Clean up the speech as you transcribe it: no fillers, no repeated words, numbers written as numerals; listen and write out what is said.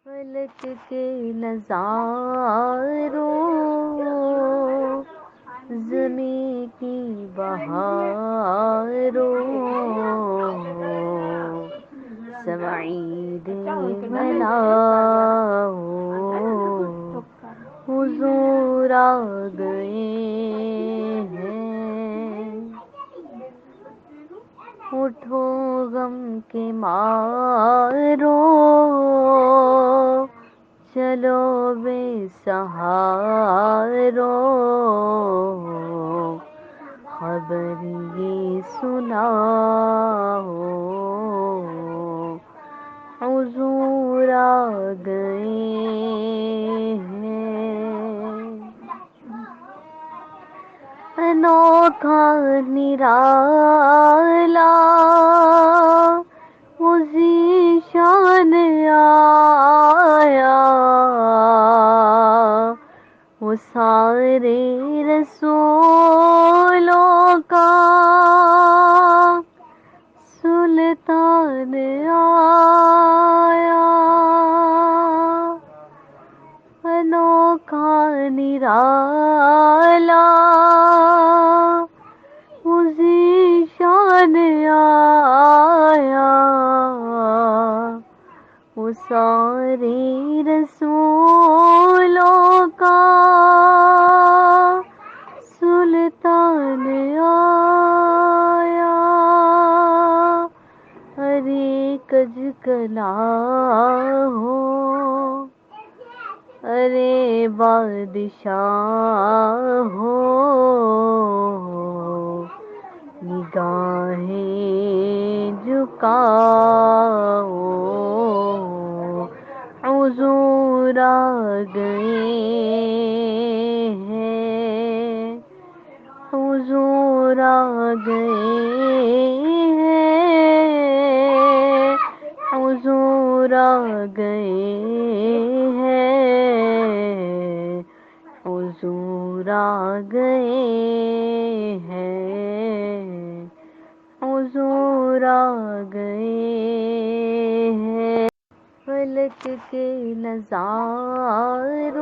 فلک کے نظاروں، زمیں کی بہاروں، سعید بناؤ، حضور آ گئے ہیں۔ اٹھو غم کے مارو، چلو بے سہارو، خبر یہ سناؤ، حضور آ گئے ہیں۔ انوکھا نرالا وہ ذیشان آیا، وہ سارے رسولوں کا سلطان آیا۔ انوکھا نرالا وہ ذیشان آیا، وہ سارے رسولوں کا سلطان آیا۔ ارے کج کلا ہو، ارے بادشاہ ہو، نگاہیں جھکاؤ، حضور آ گئے ہیں، حضور آ گئے ہیں، حضور آ گئے ہیں، حضور آ گئے ہیں، حضور آ گئے ہیں۔ فلک کے نظاروں،